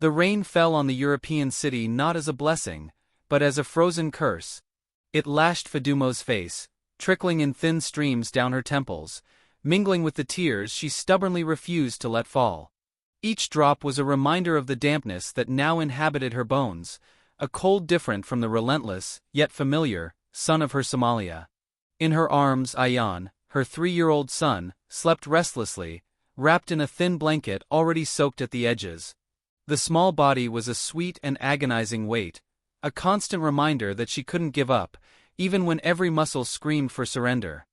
The rain fell on the European city not as a blessing, but as a frozen curse. It lashed Fadumo's face, trickling in thin streams down her temples, mingling with the tears she stubbornly refused to let fall. Each drop was a reminder of the dampness that now inhabited her bones, a cold different from the relentless, yet familiar, sun of her Somalia. In her arms Ayan, her 3-year-old son, slept restlessly, wrapped in a thin blanket already soaked at the edges. The small body was a sweet and agonizing weight, a constant reminder that she couldn't give up, even when every muscle screamed for surrender.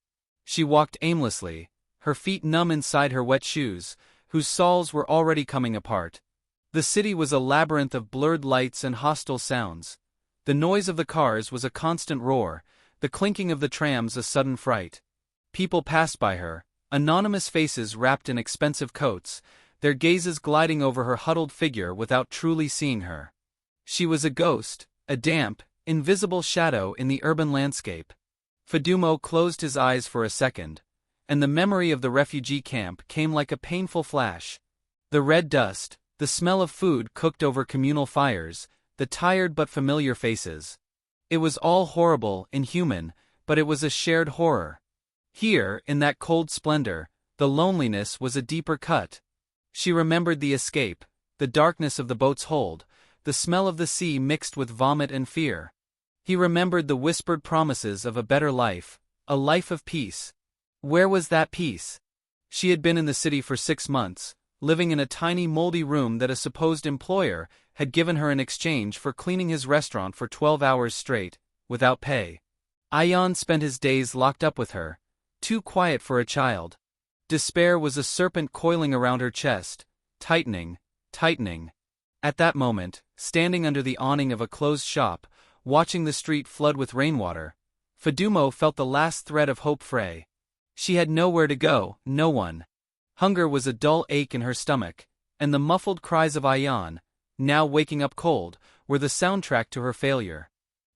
She walked aimlessly, her feet numb inside her wet shoes, whose soles were already coming apart. The city was a labyrinth of blurred lights and hostile sounds. The noise of the cars was a constant roar, the clinking of the trams a sudden fright. People passed by her, anonymous faces wrapped in expensive coats, their gazes gliding over her huddled figure without truly seeing her. She was a ghost, a damp, invisible shadow in the urban landscape. Fadumo closed his eyes for a second, and the memory of the refugee camp came like a painful flash. The red dust, the smell of food cooked over communal fires, the tired but familiar faces. It was all horrible, inhuman, but it was a shared horror. Here, in that cold splendor, the loneliness was a deeper cut. She remembered the escape, the darkness of the boat's hold, the smell of the sea mixed with vomit and fear. He remembered the whispered promises of a better life, a life of peace. Where was that peace? She had been in the city for 6 months, living in a tiny moldy room that a supposed employer had given her in exchange for cleaning his restaurant for 12 hours straight, without pay. Ayan spent his days locked up with her, too quiet for a child. Despair was a serpent coiling around her chest, tightening, tightening. At that moment, standing under the awning of a closed shop, watching the street flood with rainwater, Fadumo felt the last thread of hope fray. She had nowhere to go, no one. Hunger was a dull ache in her stomach, and the muffled cries of Ayan, now waking up cold, were the soundtrack to her failure.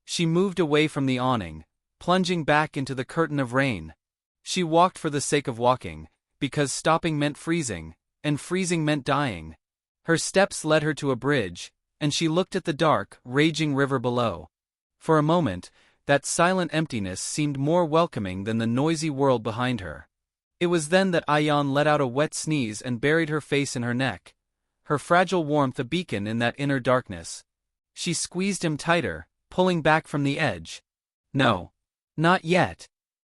She moved away from the awning, plunging back into the curtain of rain. She walked for the sake of walking, because stopping meant freezing, and freezing meant dying. Her steps led her to a bridge, and she looked at the dark, raging river below. For a moment, that silent emptiness seemed more welcoming than the noisy world behind her. It was then that Ayan let out a wet sneeze and buried her face in her neck, her fragile warmth a beacon in that inner darkness. She squeezed him tighter, pulling back from the edge. No. Not yet.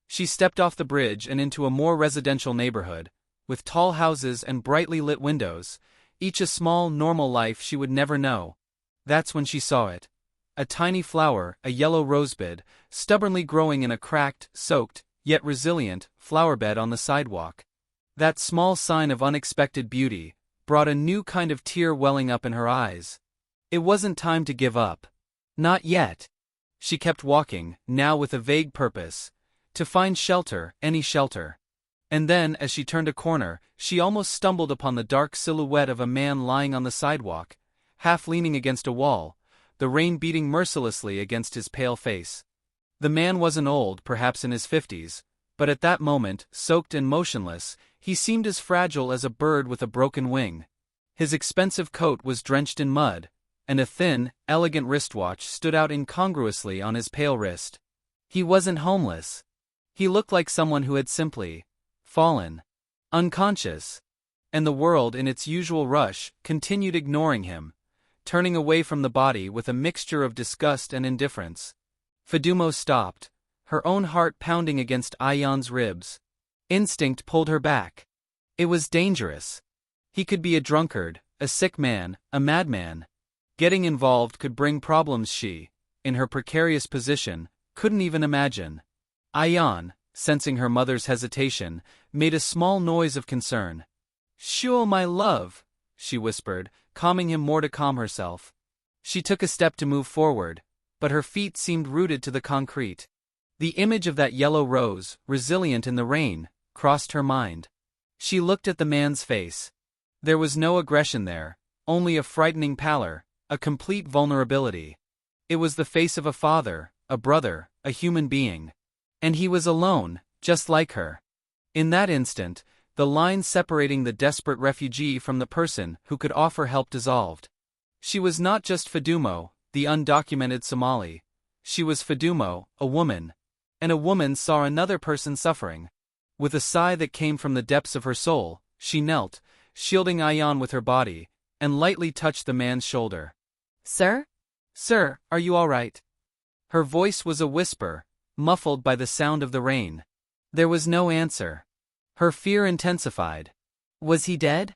She stepped off the bridge and into a more residential neighborhood, with tall houses and brightly lit windows, each a small, normal life she would never know. That's when she saw it. A tiny flower, a yellow rosebud, stubbornly growing in a cracked, soaked, yet resilient, flowerbed on the sidewalk. That small sign of unexpected beauty brought a new kind of tear welling up in her eyes. It wasn't time to give up. Not yet. She kept walking, now with a vague purpose, to find shelter, any shelter. And then, as she turned a corner, she almost stumbled upon the dark silhouette of a man lying on the sidewalk, half leaning against a wall, the rain beating mercilessly against his pale face. The man wasn't old, perhaps in his 50s, but at that moment, soaked and motionless, he seemed as fragile as a bird with a broken wing. His expensive coat was drenched in mud, and a thin, elegant wristwatch stood out incongruously on his pale wrist. He wasn't homeless. He looked like someone who had simply fallen, unconscious. And the world, in its usual rush, continued ignoring him, turning away from the body with a mixture of disgust and indifference. Fadumo stopped, her own heart pounding against Ayan's ribs. Instinct pulled her back. It was dangerous. He could be a drunkard, a sick man, a madman. Getting involved could bring problems she, in her precarious position, couldn't even imagine. Ayan, sensing her mother's hesitation, made a small noise of concern. "Sure, my love," she whispered, calming him more to calm herself. She took a step to move forward, but her feet seemed rooted to the concrete. The image of that yellow rose, resilient in the rain, crossed her mind. She looked at the man's face. There was no aggression there, only a frightening pallor, a complete vulnerability. It was the face of a father, a brother, a human being. And he was alone, just like her. In that instant, the line separating the desperate refugee from the person who could offer help dissolved. She was not just Fadumo, the undocumented Somali. She was Fadumo, a woman. And a woman saw another person suffering. With a sigh that came from the depths of her soul, she knelt, shielding Ayan with her body, and lightly touched the man's shoulder. Sir? Sir, are you all right? Her voice was a whisper, muffled by the sound of the rain. There was no answer. Her fear intensified. Was he dead?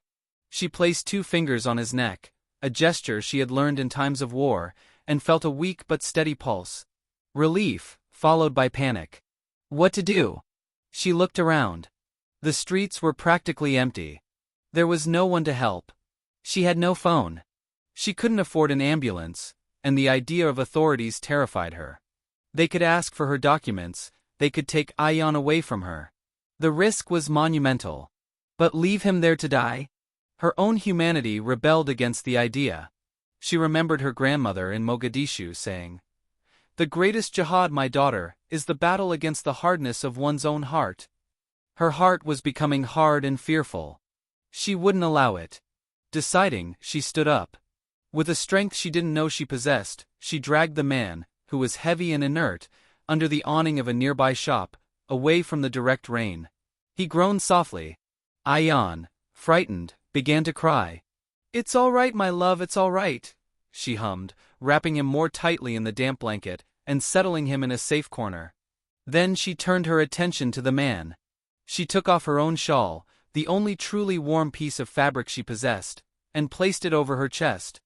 She placed 2 fingers on his neck, a gesture she had learned in times of war, and felt a weak but steady pulse. Relief, followed by panic. What to do? She looked around. The streets were practically empty. There was no one to help. She had no phone. She couldn't afford an ambulance, and the idea of authorities terrified her. They could ask for her documents, they could take Ayan away from her. The risk was monumental. But leave him there to die? Her own humanity rebelled against the idea. She remembered her grandmother in Mogadishu saying, "The greatest jihad, my daughter, is the battle against the hardness of one's own heart." Her heart was becoming hard and fearful. She wouldn't allow it. Deciding, she stood up. With a strength she didn't know she possessed, she dragged the man, who was heavy and inert, under the awning of a nearby shop, away from the direct rain. He groaned softly. Ayan, frightened, began to cry. "It's all right, my love, it's all right," she hummed, wrapping him more tightly in the damp blanket, and settling him in a safe corner. Then she turned her attention to the man. She took off her own shawl, the only truly warm piece of fabric she possessed, and placed it over her chest.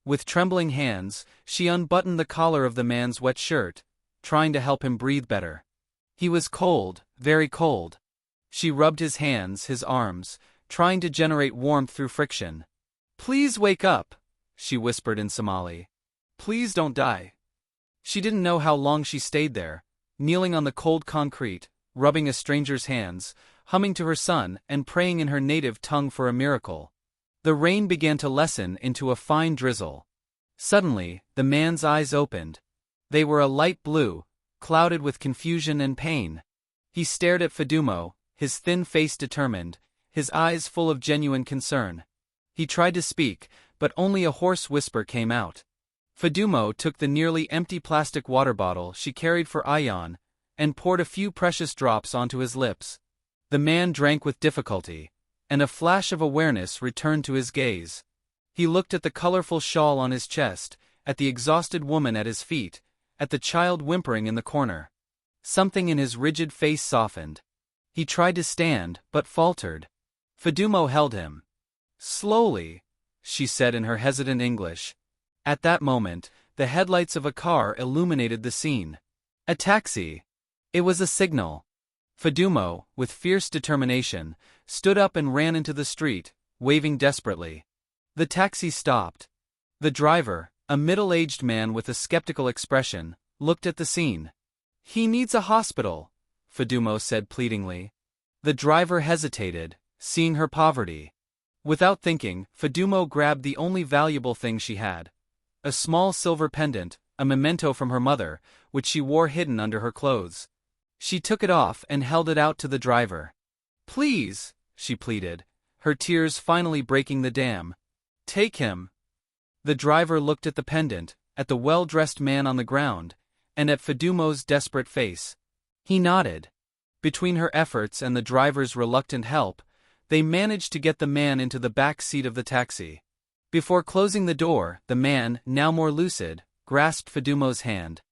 With trembling hands, she unbuttoned the collar of the man's wet shirt, trying to help him breathe better. He was cold, very cold. She rubbed his hands, his arms, trying to generate warmth through friction. "Please wake up," she whispered in Somali. "Please don't die." She didn't know how long she stayed there, kneeling on the cold concrete, rubbing a stranger's hands, humming to her son and praying in her native tongue for a miracle. The rain began to lessen into a fine drizzle. Suddenly, the man's eyes opened. They were a light blue, clouded with confusion and pain. He stared at Fadumo, his thin face determined, his eyes full of genuine concern. He tried to speak, but only a hoarse whisper came out. Fadumo took the nearly empty plastic water bottle she carried for Ayan, and poured a few precious drops onto his lips. The man drank with difficulty, and a flash of awareness returned to his gaze. He looked at the colorful shawl on his chest, at the exhausted woman at his feet, at the child whimpering in the corner. Something in his rigid face softened. He tried to stand, but faltered. Fadumo held him. "Slowly," she said in her hesitant English. At that moment, the headlights of a car illuminated the scene. A taxi. It was a signal. Fadumo, with fierce determination, stood up and ran into the street, waving desperately. The taxi stopped. The driver, a middle-aged man with a skeptical expression, looked at the scene. "He needs a hospital," Fadumo said pleadingly. The driver hesitated, seeing her poverty. Without thinking, Fadumo grabbed the only valuable thing she had. A small silver pendant, a memento from her mother, which she wore hidden under her clothes. She took it off and held it out to the driver. "Please," she pleaded, her tears finally breaking the dam. "Take him." The driver looked at the pendant, at the well-dressed man on the ground, and at Fadumo's desperate face. He nodded. Between her efforts and the driver's reluctant help, they managed to get the man into the back seat of the taxi. Before closing the door, the man, now more lucid, grasped Fadumo's hand.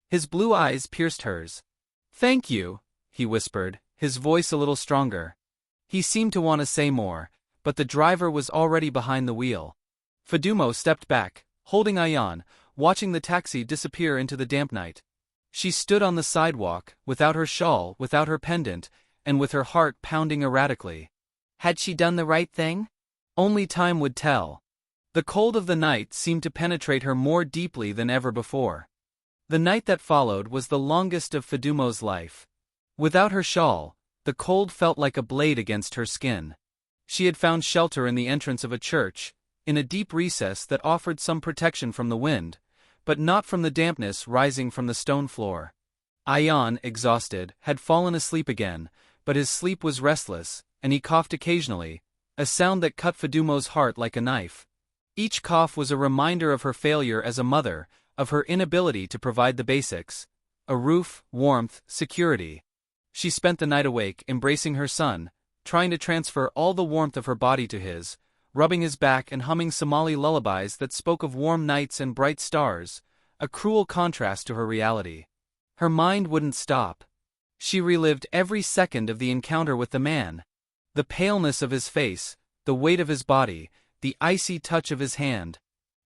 His blue eyes pierced hers. "Thank you," he whispered, his voice a little stronger. He seemed to want to say more, but the driver was already behind the wheel. Fadumo stepped back, holding Ayan, watching the taxi disappear into the damp night. She stood on the sidewalk, without her shawl, without her pendant, and with her heart pounding erratically. Had she done the right thing? Only time would tell. The cold of the night seemed to penetrate her more deeply than ever before. The night that followed was the longest of Fadumo's life. Without her shawl, the cold felt like a blade against her skin. She had found shelter in the entrance of a church, in a deep recess that offered some protection from the wind, but not from the dampness rising from the stone floor. Ayan, exhausted, had fallen asleep again, but his sleep was restless, and he coughed occasionally, a sound that cut Fadumo's heart like a knife. Each cough was a reminder of her failure as a mother, of her inability to provide the basics: a roof, warmth, security. She spent the night awake, embracing her son, trying to transfer all the warmth of her body to his, rubbing his back and humming Somali lullabies that spoke of warm nights and bright stars, a cruel contrast to her reality. Her mind wouldn't stop. She relived every second of the encounter with the man. The paleness of his face, the weight of his body, the icy touch of his hand.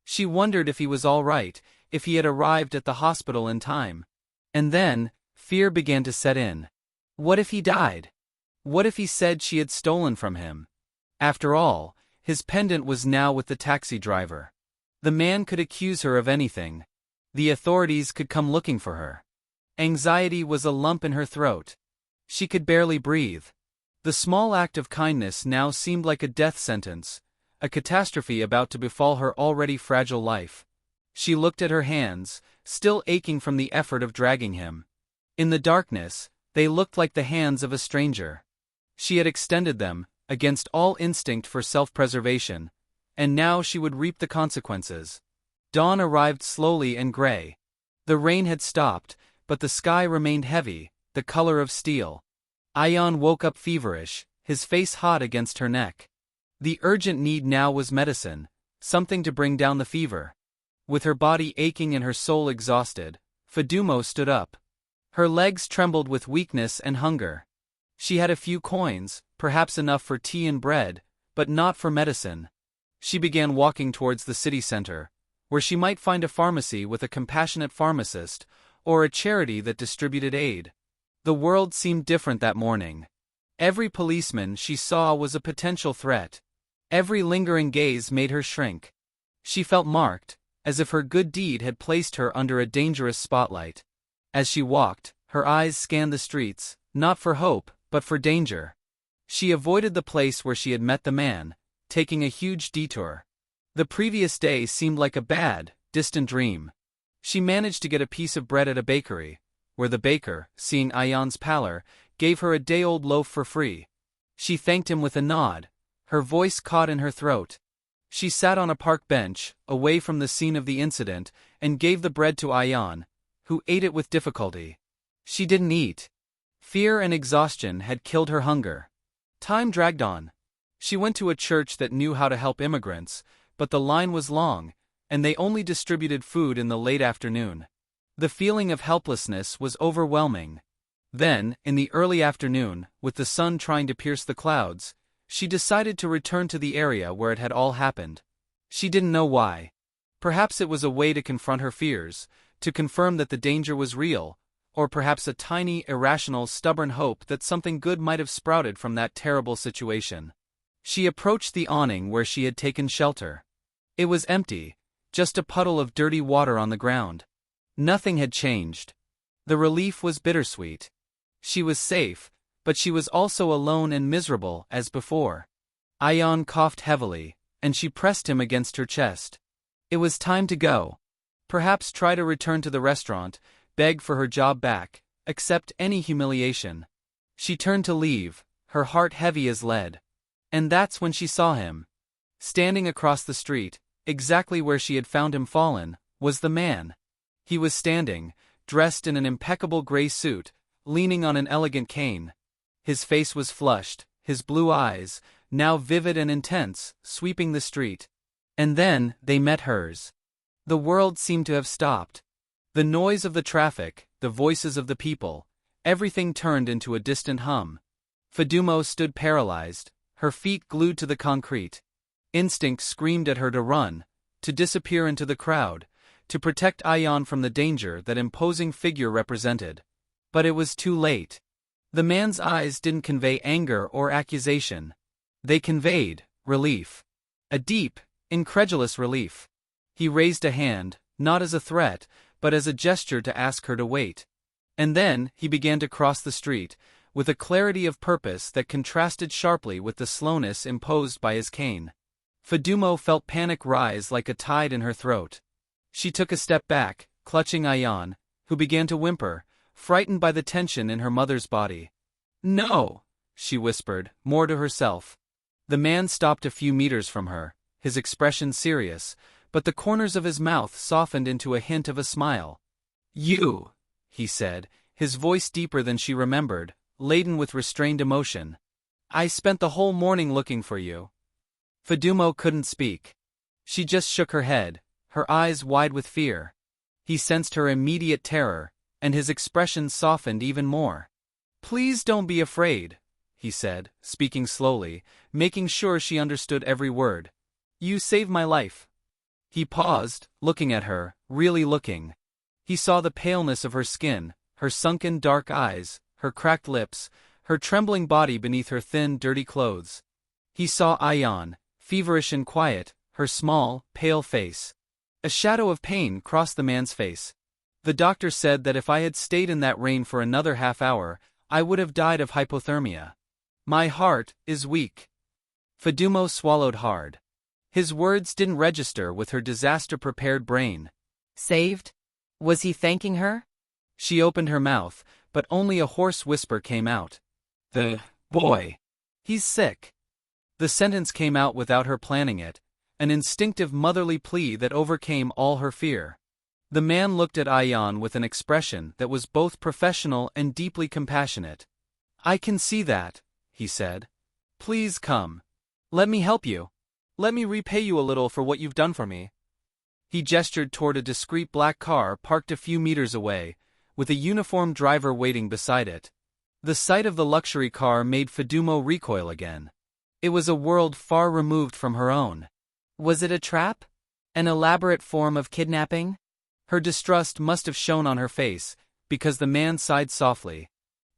She wondered if he was all right, if he had arrived at the hospital in time. And then, fear began to set in. What if he died? What if he said she had stolen from him? After all, his pendant was now with the taxi driver. The man could accuse her of anything. The authorities could come looking for her. Anxiety was a lump in her throat. She could barely breathe. The small act of kindness now seemed like a death sentence, a catastrophe about to befall her already fragile life. She looked at her hands, still aching from the effort of dragging him. In the darkness, they looked like the hands of a stranger. She had extended them, against all instinct for self-preservation, and now she would reap the consequences. Dawn arrived slowly and gray. The rain had stopped, but the sky remained heavy, the color of steel. Ayan woke up feverish, his face hot against her neck. The urgent need now was medicine, something to bring down the fever. With her body aching and her soul exhausted, Fadumo stood up. Her legs trembled with weakness and hunger. She had a few coins, perhaps enough for tea and bread, but not for medicine. She began walking towards the city center, where she might find a pharmacy with a compassionate pharmacist, or a charity that distributed aid. The world seemed different that morning. Every policeman she saw was a potential threat. Every lingering gaze made her shrink. She felt marked, as if her good deed had placed her under a dangerous spotlight. As she walked, her eyes scanned the streets, not for hope, but for danger. She avoided the place where she had met the man, taking a huge detour. The previous day seemed like a bad, distant dream. She managed to get a piece of bread at a bakery, where the baker, seeing Ayan's pallor, gave her a day-old loaf for free. She thanked him with a nod, her voice caught in her throat. She sat on a park bench, away from the scene of the incident, and gave the bread to Ayan, who ate it with difficulty. She didn't eat. Fear and exhaustion had killed her hunger. Time dragged on. She went to a church that knew how to help immigrants, but the line was long, and they only distributed food in the late afternoon. The feeling of helplessness was overwhelming. Then, in the early afternoon, with the sun trying to pierce the clouds, she decided to return to the area where it had all happened. She didn't know why. Perhaps it was a way to confront her fears, to confirm that the danger was real, or perhaps a tiny, irrational, stubborn hope that something good might have sprouted from that terrible situation. She approached the awning where she had taken shelter. It was empty, just a puddle of dirty water on the ground. Nothing had changed. The relief was bittersweet. She was safe, but she was also alone and miserable as before. Ayan coughed heavily, and she pressed him against her chest. It was time to go. Perhaps try to return to the restaurant, beg for her job back, accept any humiliation. She turned to leave, her heart heavy as lead. And that's when she saw him. Standing across the street, exactly where she had found him fallen, was the man. He was standing, dressed in an impeccable gray suit, leaning on an elegant cane. His face was flushed, his blue eyes, now vivid and intense, sweeping the street. And then, they met hers. The world seemed to have stopped. The noise of the traffic, the voices of the people, everything turned into a distant hum. Fadumo stood paralyzed, her feet glued to the concrete. Instinct screamed at her to run, to disappear into the crowd, to protect Ayan from the danger that imposing figure represented. But it was too late. The man's eyes didn't convey anger or accusation. They conveyed relief. A deep, incredulous relief. He raised a hand, not as a threat, but as a gesture to ask her to wait. And then, he began to cross the street, with a clarity of purpose that contrasted sharply with the slowness imposed by his cane. Fadumo felt panic rise like a tide in her throat. She took a step back, clutching Ayan, who began to whimper, frightened by the tension in her mother's body. "No," she whispered, more to herself. The man stopped a few meters from her, his expression serious, but the corners of his mouth softened into a hint of a smile. "You," he said, his voice deeper than she remembered, laden with restrained emotion. "I spent the whole morning looking for you." Fadumo couldn't speak. She just shook her head, her eyes wide with fear. He sensed her immediate terror, and his expression softened even more. "Please don't be afraid," he said, speaking slowly, making sure she understood every word. "You saved my life." He paused, looking at her, really looking. He saw the paleness of her skin, her sunken dark eyes, her cracked lips, her trembling body beneath her thin, dirty clothes. He saw Ayan, feverish and quiet, her small, pale face. A shadow of pain crossed the man's face. "The doctor said that if I had stayed in that rain for another half hour, I would have died of hypothermia. My heart is weak." Fadumo swallowed hard. His words didn't register with her disaster-prepared brain. Saved? Was he thanking her? She opened her mouth, but only a hoarse whisper came out. "The boy. He's sick." The sentence came out without her planning it, an instinctive motherly plea that overcame all her fear. The man looked at Ayan with an expression that was both professional and deeply compassionate. "I can see that," he said. "Please come. Let me help you. Let me repay you a little for what you've done for me." He gestured toward a discreet black car parked a few meters away, with a uniformed driver waiting beside it. The sight of the luxury car made Fadumo recoil again. It was a world far removed from her own. Was it a trap? An elaborate form of kidnapping? Her distrust must have shown on her face, because the man sighed softly.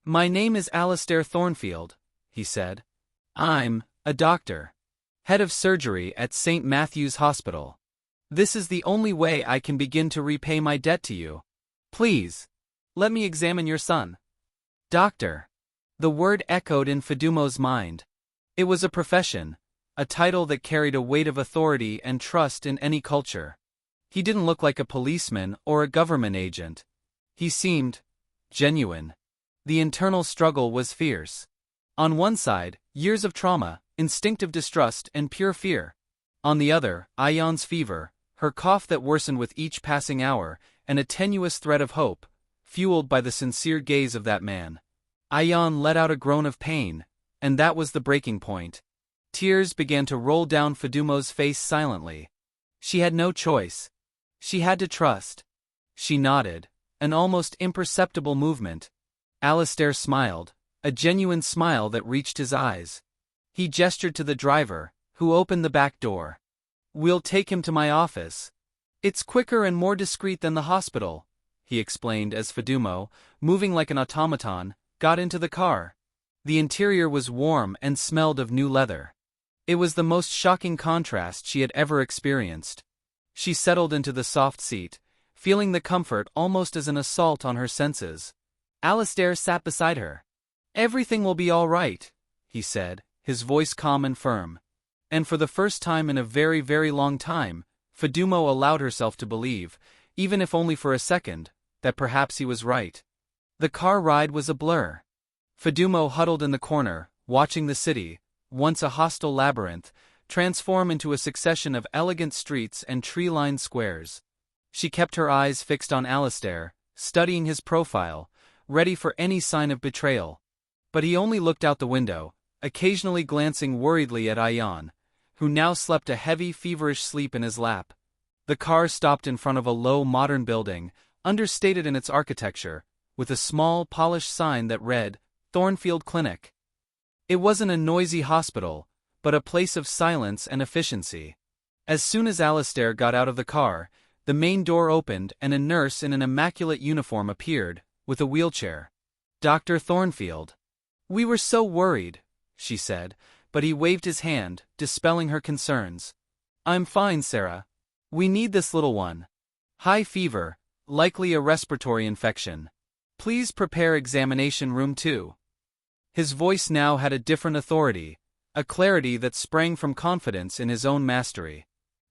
"My name is Alistair Thornfield," he said. "I'm a doctor. Head of surgery at St. Matthew's Hospital. This is the only way I can begin to repay my debt to you. Please, let me examine your son." Doctor. The word echoed in Fadumo's mind. It was a profession, a title that carried a weight of authority and trust in any culture. He didn't look like a policeman or a government agent. He seemed genuine. The internal struggle was fierce. On one side, years of trauma, instinctive distrust and pure fear. On the other, Ayan's fever, her cough that worsened with each passing hour, and a tenuous thread of hope, fueled by the sincere gaze of that man. Ayan let out a groan of pain, and that was the breaking point. Tears began to roll down Fadumo's face silently. She had no choice. She had to trust. She nodded, an almost imperceptible movement. Alistair smiled, a genuine smile that reached his eyes. He gestured to the driver, who opened the back door. "We'll take him to my office. It's quicker and more discreet than the hospital," he explained as Fadumo, moving like an automaton, got into the car. The interior was warm and smelled of new leather. It was the most shocking contrast she had ever experienced. She settled into the soft seat, feeling the comfort almost as an assault on her senses. Alistair sat beside her. "Everything will be all right," he said, his voice calm and firm. And for the first time in a very, very long time, Fadumo allowed herself to believe, even if only for a second, that perhaps he was right. The car ride was a blur. Fadumo huddled in the corner, watching the city, once a hostile labyrinth, transform into a succession of elegant streets and tree-lined squares. She kept her eyes fixed on Alistair, studying his profile, ready for any sign of betrayal. But he only looked out the window, occasionally glancing worriedly at Ayan, who now slept a heavy, feverish sleep in his lap. The car stopped in front of a low, modern building, understated in its architecture, with a small, polished sign that read, "Thornfield Clinic." It wasn't a noisy hospital, but a place of silence and efficiency. As soon as Alistair got out of the car, the main door opened and a nurse in an immaculate uniform appeared, with a wheelchair. "Dr. Thornfield." "We were so worried," she said, but he waved his hand, dispelling her concerns. "I'm fine, Sarah. We need this little one. High fever, likely a respiratory infection. Please prepare examination room 2. His voice now had a different authority, a clarity that sprang from confidence in his own mastery.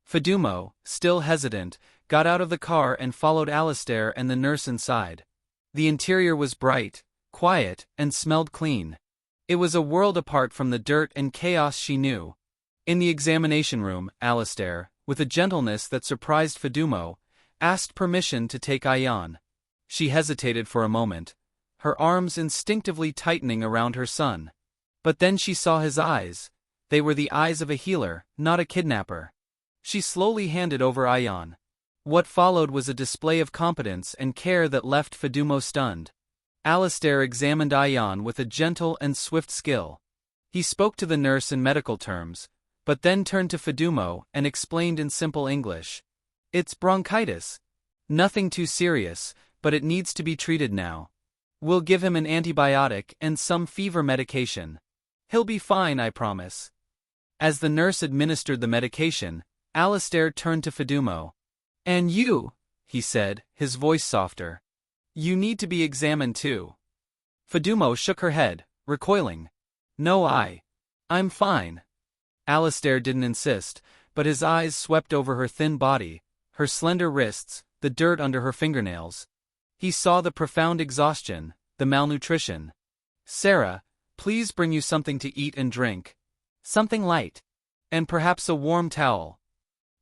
Fadumo, still hesitant, got out of the car and followed Alistair and the nurse inside. The interior was bright, quiet, and smelled clean. It was a world apart from the dirt and chaos she knew. In the examination room, Alistair, with a gentleness that surprised Fadumo, asked permission to take Ayan. She hesitated for a moment, her arms instinctively tightening around her son. But then she saw his eyes. They were the eyes of a healer, not a kidnapper. She slowly handed over Ayan. What followed was a display of competence and care that left Fadumo stunned. Alistair examined Ayan with a gentle and swift skill. He spoke to the nurse in medical terms, but then turned to Fadumo and explained in simple English. It's bronchitis. Nothing too serious, but it needs to be treated now. We'll give him an antibiotic and some fever medication. He'll be fine, I promise. As the nurse administered the medication, Alistair turned to Fadumo. And you, he said, his voice softer. You need to be examined too. Fadumo shook her head, recoiling. No, I'm fine. Alistair didn't insist, but his eyes swept over her thin body, her slender wrists, the dirt under her fingernails. He saw the profound exhaustion, the malnutrition. Sarah, please bring you something to eat and drink. Something light. And perhaps a warm towel.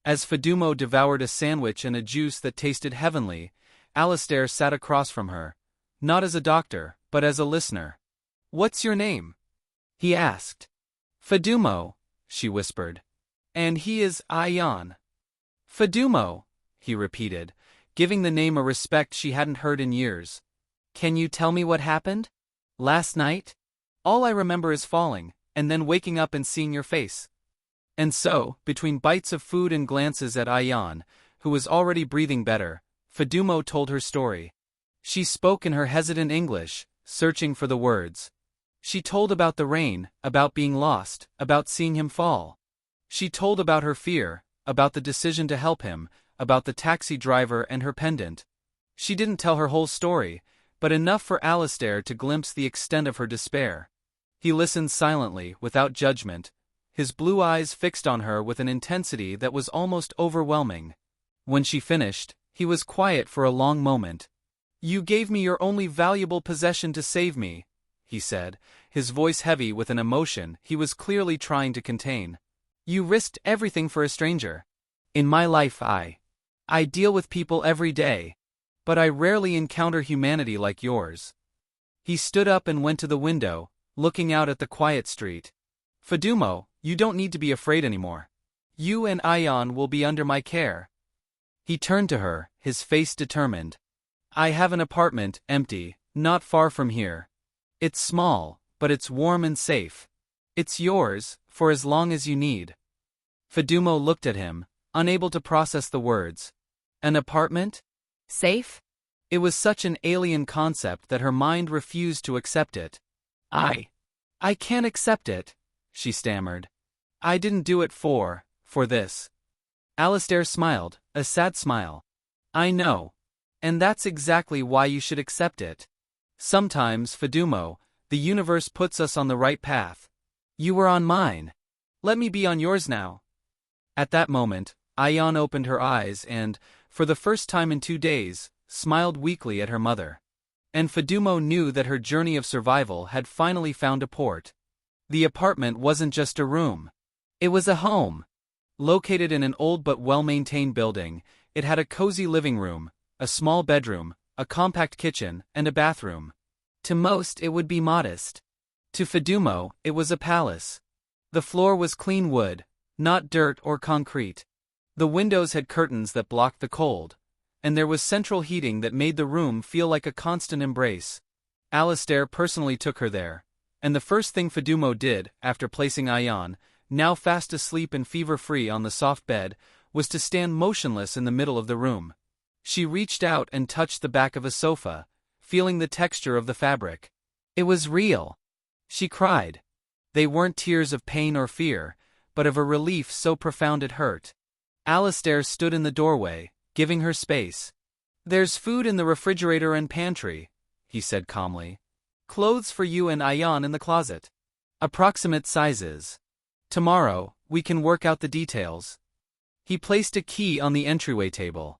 As Fadumo devoured a sandwich and a juice that tasted heavenly, Alistair sat across from her, not as a doctor, but as a listener. What's your name? He asked. Fadumo, she whispered. And he is Ayan. Fadumo, he repeated, giving the name a respect she hadn't heard in years. Can you tell me what happened? Last night? All I remember is falling, and then waking up and seeing your face. And so, between bites of food and glances at Ayan, who was already breathing better, Fadumo told her story. She spoke in her hesitant English, searching for the words. She told about the rain, about being lost, about seeing him fall. She told about her fear, about the decision to help him, about the taxi driver and her pendant. She didn't tell her whole story, but enough for Alistair to glimpse the extent of her despair. He listened silently, without judgment, his blue eyes fixed on her with an intensity that was almost overwhelming. When she finished, he was quiet for a long moment. You gave me your only valuable possession to save me, he said, his voice heavy with an emotion he was clearly trying to contain. You risked everything for a stranger. In my life I deal with people every day, but I rarely encounter humanity like yours. He stood up and went to the window, looking out at the quiet street. Fadumo, you don't need to be afraid anymore. You and Ayan will be under my care. He turned to her, his face determined. I have an apartment, empty, not far from here. It's small, but it's warm and safe. It's yours, for as long as you need. Fadumo looked at him, unable to process the words. An apartment? Safe? It was such an alien concept that her mind refused to accept it. I can't accept it, she stammered. I didn't do it for this. Alistair smiled, a sad smile. I know. And that's exactly why you should accept it. Sometimes, Fadumo, the universe puts us on the right path. You were on mine. Let me be on yours now. At that moment, Ayan opened her eyes and, for the first time in 2 days, smiled weakly at her mother. And Fadumo knew that her journey of survival had finally found a port. The apartment wasn't just a room. It was a home. Located in an old but well-maintained building, it had a cozy living room, a small bedroom, a compact kitchen, and a bathroom. To most it would be modest. To Fadumo, it was a palace. The floor was clean wood, not dirt or concrete. The windows had curtains that blocked the cold, and there was central heating that made the room feel like a constant embrace. Alistair personally took her there, and the first thing Fadumo did, after placing Ayan, now fast asleep and fever-free on the soft bed, was to stand motionless in the middle of the room. She reached out and touched the back of a sofa, feeling the texture of the fabric. It was real. She cried. They weren't tears of pain or fear, but of a relief so profound it hurt. Alistair stood in the doorway, giving her space. There's food in the refrigerator and pantry, he said calmly. Clothes for you and Ayan in the closet. Approximate sizes. Tomorrow, we can work out the details. He placed a key on the entryway table.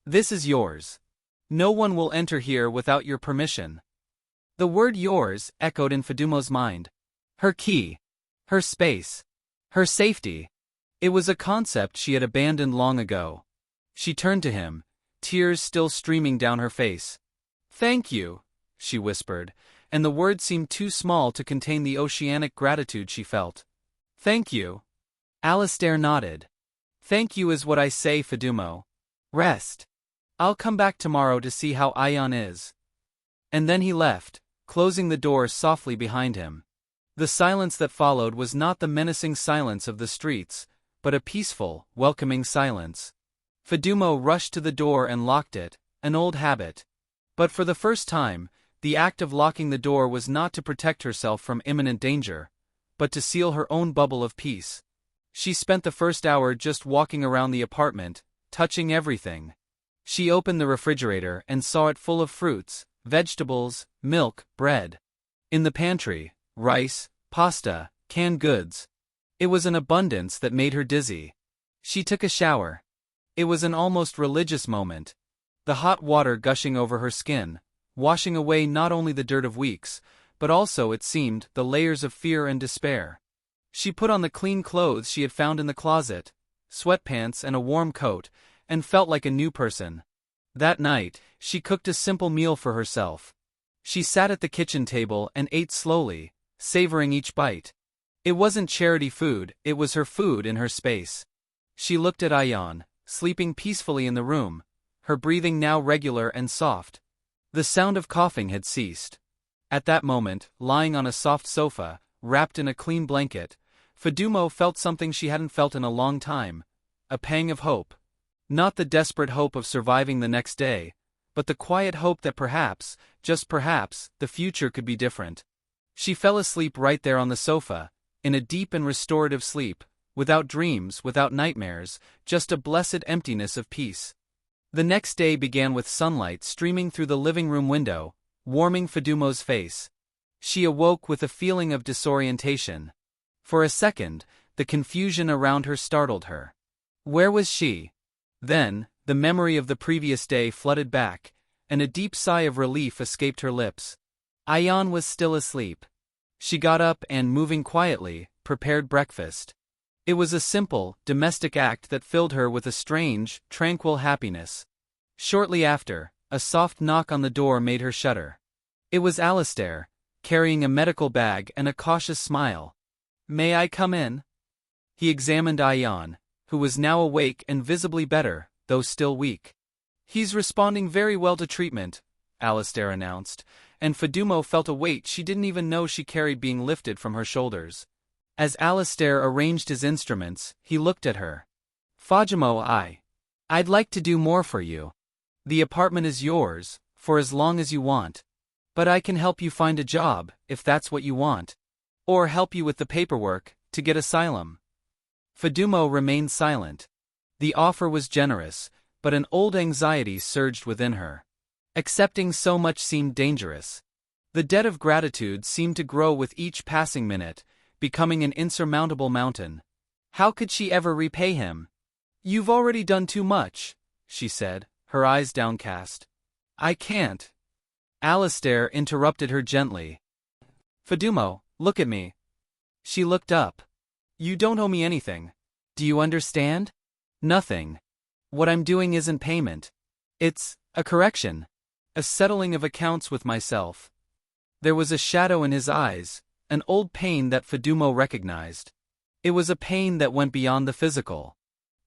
This is yours. No one will enter here without your permission. The word yours echoed in Fadumo's mind. Her key. Her space. Her safety. It was a concept she had abandoned long ago. She turned to him, tears still streaming down her face. "Thank you," she whispered, and the words seemed too small to contain the oceanic gratitude she felt. "Thank you." Alistair nodded. "Thank you is what I say, Fedumo. Rest. I'll come back tomorrow to see how Ayan is." And then he left, closing the door softly behind him. The silence that followed was not the menacing silence of the streets, but a peaceful, welcoming silence. Fedumo rushed to the door and locked it, an old habit. But for the first time, the act of locking the door was not to protect herself from imminent danger, but to seal her own bubble of peace. She spent the first hour just walking around the apartment, touching everything. She opened the refrigerator and saw it full of fruits, vegetables, milk, bread. In the pantry, rice, pasta, canned goods. It was an abundance that made her dizzy. She took a shower. It was an almost religious moment. The hot water gushing over her skin, washing away not only the dirt of weeks, but also, it seemed, the layers of fear and despair. She put on the clean clothes she had found in the closet, sweatpants and a warm coat, and felt like a new person. That night, she cooked a simple meal for herself. She sat at the kitchen table and ate slowly, savoring each bite. It wasn't charity food, it was her food in her space. She looked at Ayan, sleeping peacefully in the room, her breathing now regular and soft. The sound of coughing had ceased. At that moment, lying on a soft sofa, wrapped in a clean blanket, Fedumo felt something she hadn't felt in a long time, a pang of hope. Not the desperate hope of surviving the next day, but the quiet hope that perhaps, just perhaps, the future could be different. She fell asleep right there on the sofa, in a deep and restorative sleep, without dreams, without nightmares, just a blessed emptiness of peace. The next day began with sunlight streaming through the living room window, warming Fedumo's face. She awoke with a feeling of disorientation. For a second, the confusion around her startled her. Where was she? Then, the memory of the previous day flooded back, and a deep sigh of relief escaped her lips. Ayan was still asleep. She got up and, moving quietly, prepared breakfast. It was a simple, domestic act that filled her with a strange, tranquil happiness. Shortly after, a soft knock on the door made her shudder. It was Alistair, carrying a medical bag and a cautious smile. "May I come in?" He examined Ayan, who was now awake and visibly better, though still weak. "He's responding very well to treatment," Alistair announced, and Fedumo felt a weight she didn't even know she carried being lifted from her shoulders. As Alistair arranged his instruments, he looked at her. "Fajimo, I'd like to do more for you. The apartment is yours, for as long as you want. But I can help you find a job, if that's what you want. Or help you with the paperwork, to get asylum." Fedumo remained silent. The offer was generous, but an old anxiety surged within her. Accepting so much seemed dangerous. The debt of gratitude seemed to grow with each passing minute, becoming an insurmountable mountain. How could she ever repay him? "You've already done too much," she said, her eyes downcast. "I can't." Alistair interrupted her gently. "Fedumo, look at me." She looked up. "You don't owe me anything. Do you understand? Nothing. What I'm doing isn't payment. It's a correction. A settling of accounts with myself." There was a shadow in his eyes, an old pain that Fedumo recognized. It was a pain that went beyond the physical.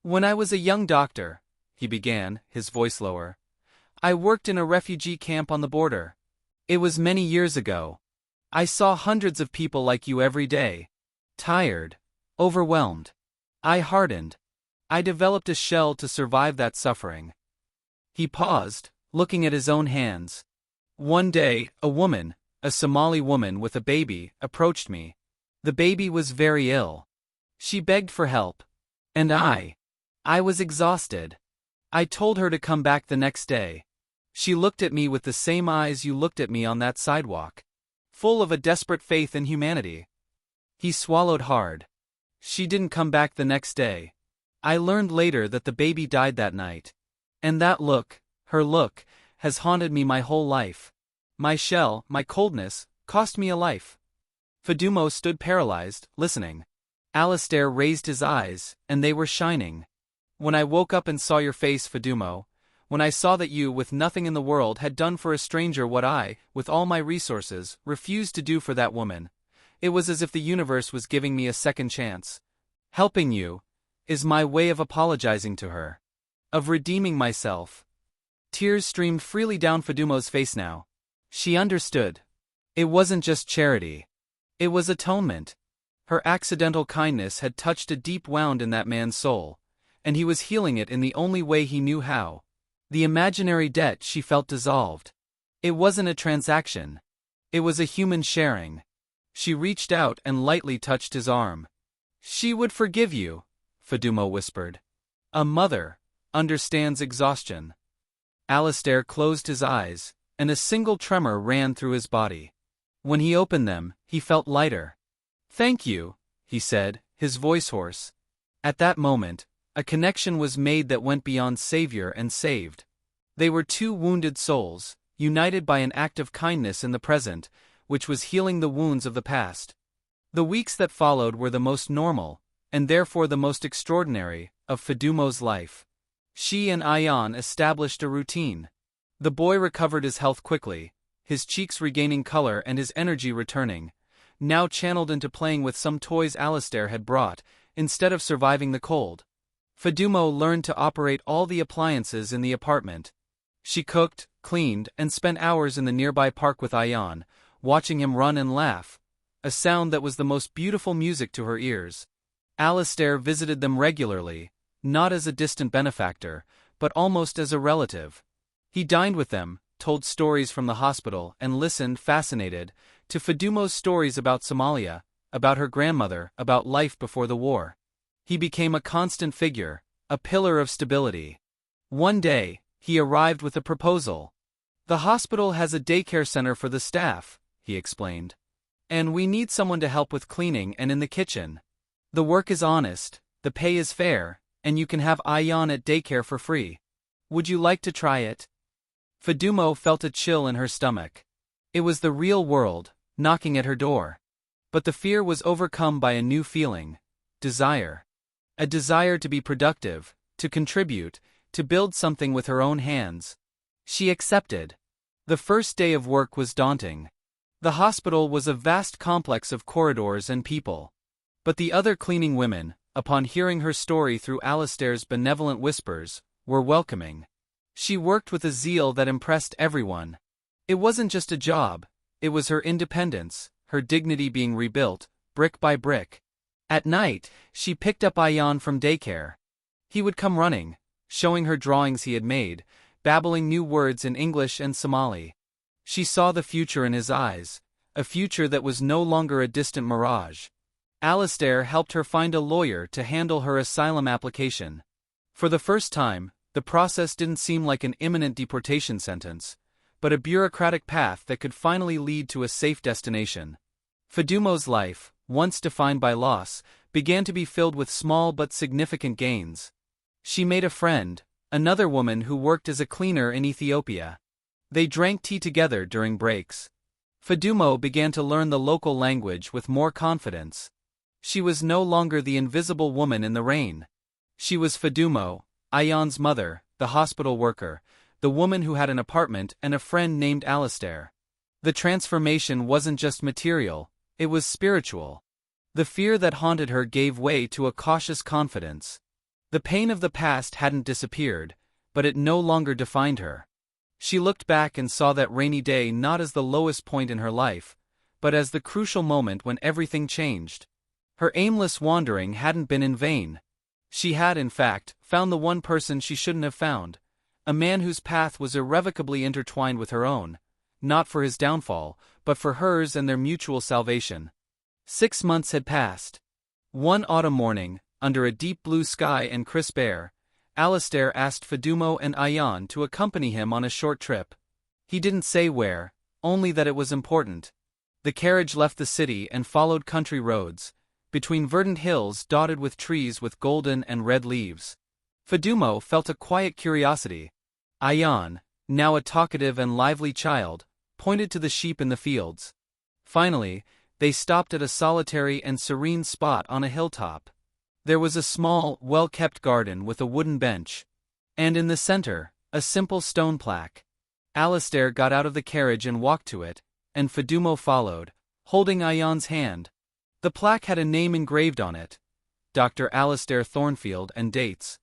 "When I was a young doctor," he began, his voice lower, "I worked in a refugee camp on the border. It was many years ago. I saw hundreds of people like you every day. Tired, overwhelmed. I hardened. I developed a shell to survive that suffering." He paused, looking at his own hands. "One day, a woman, a Somali woman with a baby, approached me. The baby was very ill. She begged for help. And I was exhausted. I told her to come back the next day. She looked at me with the same eyes you looked at me on that sidewalk, full of a desperate faith in humanity." He swallowed hard. "She didn't come back the next day. I learned later that the baby died that night. And that look, her look, has haunted me my whole life. My shell, my coldness, cost me a life." Fedumo stood paralyzed, listening. Alistair raised his eyes, and they were shining. When I woke up and saw your face, Fadumo, when I saw that you, with nothing in the world, had done for a stranger what I, with all my resources, refused to do for that woman, it was as if the universe was giving me a second chance. Helping you is my way of apologizing to her, of redeeming myself. Tears streamed freely down Fadumo's face now. She understood. It wasn't just charity. It was atonement. Her accidental kindness had touched a deep wound in that man's soul, and he was healing it in the only way he knew how. The imaginary debt she felt dissolved. It wasn't a transaction. It was a human sharing. She reached out and lightly touched his arm. She would forgive you, Fadumo whispered. A mother understands exhaustion. Alistair closed his eyes, and a single tremor ran through his body. When he opened them, he felt lighter. Thank you, he said, his voice hoarse. At that moment, a connection was made that went beyond savior and saved. They were two wounded souls, united by an act of kindness in the present, which was healing the wounds of the past. The weeks that followed were the most normal, and therefore the most extraordinary, of Fadumo's life. She and Ayan established a routine. The boy recovered his health quickly, his cheeks regaining color and his energy returning, now channeled into playing with some toys Alistair had brought, instead of surviving the cold. Fadumo learned to operate all the appliances in the apartment. She cooked, cleaned, and spent hours in the nearby park with Ayan, watching him run and laugh, a sound that was the most beautiful music to her ears. Alistair visited them regularly, not as a distant benefactor, but almost as a relative. He dined with them, told stories from the hospital, and listened, fascinated, to Fadumo's stories about Somalia, about her grandmother, about life before the war. He became a constant figure, a pillar of stability. One day, he arrived with a proposal. The hospital has a daycare center for the staff, he explained. And we need someone to help with cleaning and in the kitchen. The work is honest, the pay is fair, and you can have Ayan at daycare for free. Would you like to try it? Fadumo felt a chill in her stomach. It was the real world, knocking at her door. But the fear was overcome by a new feeling: desire. A desire to be productive, to contribute, to build something with her own hands. She accepted. The first day of work was daunting. The hospital was a vast complex of corridors and people. But the other cleaning women, upon hearing her story through Alistair's benevolent whispers, were welcoming. She worked with a zeal that impressed everyone. It wasn't just a job, it was her independence, her dignity being rebuilt, brick by brick. At night, she picked up Ayan from daycare. He would come running, showing her drawings he had made, babbling new words in English and Somali. She saw the future in his eyes, a future that was no longer a distant mirage. Alistair helped her find a lawyer to handle her asylum application. For the first time, the process didn't seem like an imminent deportation sentence, but a bureaucratic path that could finally lead to a safe destination. Fadumo's life, once defined by loss, began to be filled with small but significant gains. She made a friend, another woman who worked as a cleaner in Ethiopia. They drank tea together during breaks. Fadumo began to learn the local language with more confidence. She was no longer the invisible woman in the rain. She was Fadumo, Ayan's mother, the hospital worker, the woman who had an apartment and a friend named Alistair. The transformation wasn't just material, it was spiritual. The fear that haunted her gave way to a cautious confidence. The pain of the past hadn't disappeared, but it no longer defined her. She looked back and saw that rainy day not as the lowest point in her life, but as the crucial moment when everything changed. Her aimless wandering hadn't been in vain. She had, in fact, found the one person she shouldn't have found, a man whose path was irrevocably intertwined with her own, not for his downfall, but for hers and their mutual salvation. 6 months had passed. One autumn morning, under a deep blue sky and crisp air, Alistair asked Fadumo and Ayan to accompany him on a short trip. He didn't say where, only that it was important. The carriage left the city and followed country roads, between verdant hills dotted with trees with golden and red leaves. Fadumo felt a quiet curiosity. Ayan, now a talkative and lively child, pointed to the sheep in the fields. Finally, they stopped at a solitary and serene spot on a hilltop. There was a small, well-kept garden with a wooden bench, and in the center, a simple stone plaque. Alistair got out of the carriage and walked to it, and Fedumo followed, holding Ayan's hand. The plaque had a name engraved on it, Dr. Alistair Thornfield, and dates.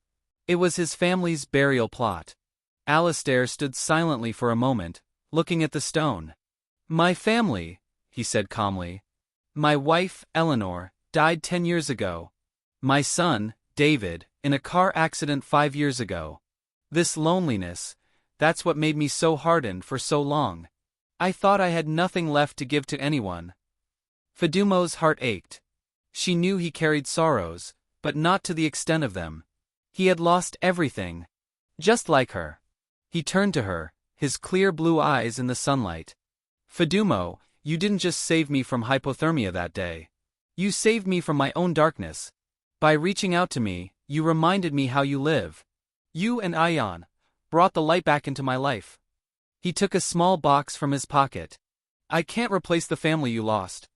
It was his family's burial plot. Alistair stood silently for a moment, looking at the stone. "My family," he said calmly. "My wife, Eleanor, died 10 years ago. My son, David, in a car accident 5 years ago. This loneliness, that's what made me so hardened for so long. I thought I had nothing left to give to anyone." Fedumo's heart ached. She knew he carried sorrows, but not to the extent of them. He had lost everything. Just like her. He turned to her, his clear blue eyes in the sunlight. "Fedumo, you didn't just save me from hypothermia that day. You saved me from my own darkness. By reaching out to me, you reminded me how you live. You and Ayan brought the light back into my life." He took a small box from his pocket. "I can't replace the family you lost.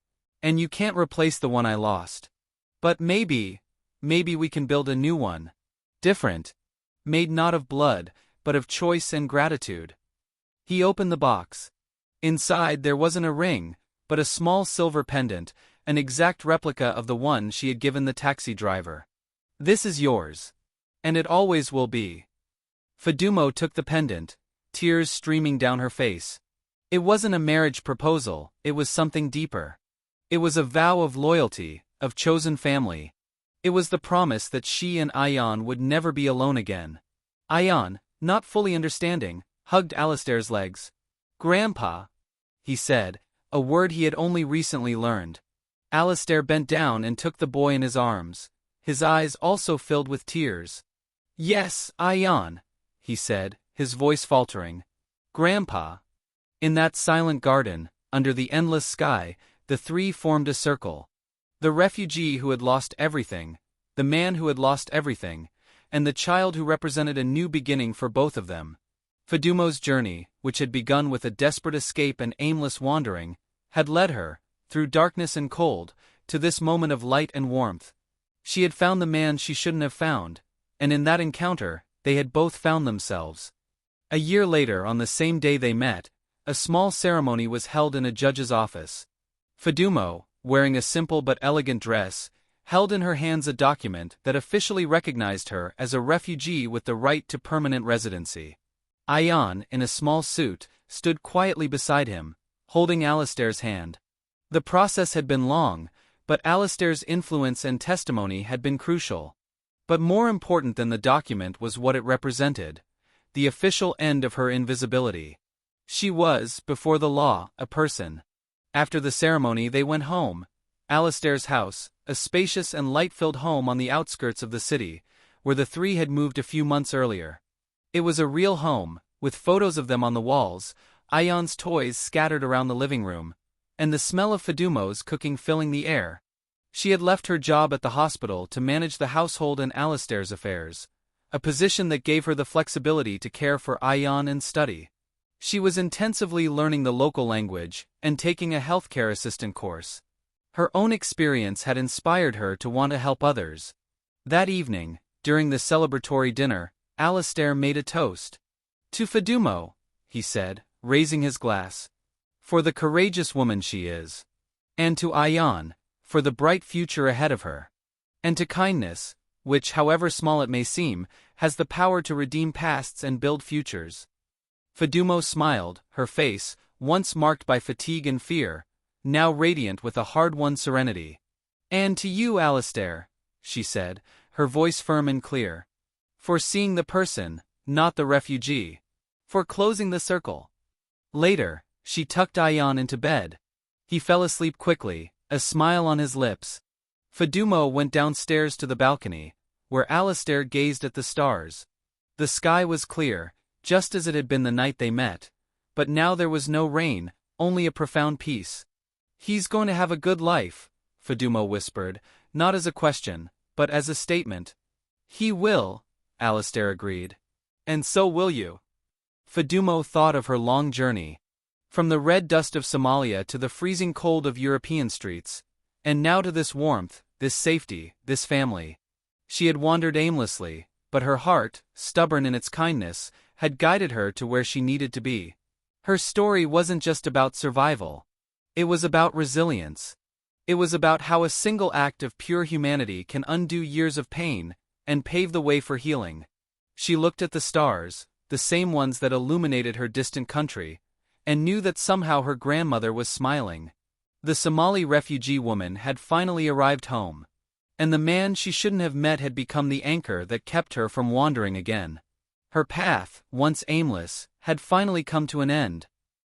And you can't replace the one I lost. But maybe we can build a new one. Different. Made not of blood, but of choice and gratitude." He opened the box. Inside there wasn't a ring, but a small silver pendant, an exact replica of the one she had given the taxi driver. "This is yours. And it always will be." Fedumo took the pendant, tears streaming down her face. It wasn't a marriage proposal, it was something deeper. It was a vow of loyalty, of chosen family. It was the promise that she and Ayan would never be alone again. Ayan, not fully understanding, hugged Alistair's legs. "Grandpa," he said, a word he had only recently learned. Alistair bent down and took the boy in his arms, his eyes also filled with tears. "Yes, Ayan," he said, his voice faltering. "Grandpa." In that silent garden, under the endless sky, the three formed a circle. The refugee who had lost everything, the man who had lost everything, and the child who represented a new beginning for both of them. Fedumo's journey, which had begun with a desperate escape and aimless wandering, had led her, through darkness and cold, to this moment of light and warmth. She had found the man she shouldn't have found, and in that encounter, they had both found themselves. A year later, on the same day they met, a small ceremony was held in a judge's office. Fedumo, wearing a simple but elegant dress, held in her hands a document that officially recognized her as a refugee with the right to permanent residency. Ayan, in a small suit, stood quietly beside him, holding Alistair's hand. The process had been long, but Alistair's influence and testimony had been crucial. But more important than the document was what it represented, the official end of her invisibility. She was, before the law, a person. After the ceremony they went home. Alistair's house, a spacious and light-filled home on the outskirts of the city, where the three had moved a few months earlier. It was a real home, with photos of them on the walls, Ayan's toys scattered around the living room, and the smell of Fedumo's cooking filling the air. She had left her job at the hospital to manage the household and Alistair's affairs, a position that gave her the flexibility to care for Ayan and study. She was intensively learning the local language and taking a healthcare assistant course. Her own experience had inspired her to want to help others. That evening, during the celebratory dinner, Alistair made a toast. "To Fedumo," he said, raising his glass. "For the courageous woman she is. And to Ayan, for the bright future ahead of her. And to kindness, which, however small it may seem, has the power to redeem pasts and build futures." Fedumo smiled, her face, once marked by fatigue and fear, now radiant with a hard-won serenity. "And to you, Alistair," she said, her voice firm and clear. "For seeing the person, not the refugee. For closing the circle." Later, she tucked Ayan into bed. He fell asleep quickly, a smile on his lips. Fedumo went downstairs to the balcony, where Alistair gazed at the stars. The sky was clear, just as it had been the night they met, but now there was no rain, only a profound peace. "He's going to have a good life," Fedumo whispered, not as a question, but as a statement. "He will," Alistair agreed. "And so will you." Fedumo thought of her long journey. From the red dust of Somalia to the freezing cold of European streets, and now to this warmth, this safety, this family. She had wandered aimlessly, but her heart, stubborn in its kindness, had guided her to where she needed to be. Her story wasn't just about survival. It was about resilience. It was about how a single act of pure humanity can undo years of pain and pave the way for healing. She looked at the stars, the same ones that illuminated her distant country, and knew that somehow her grandmother was smiling. The Somali refugee woman had finally arrived home, and the man she shouldn't have met had become the anchor that kept her from wandering again. Her path, once aimless, had finally come to an end,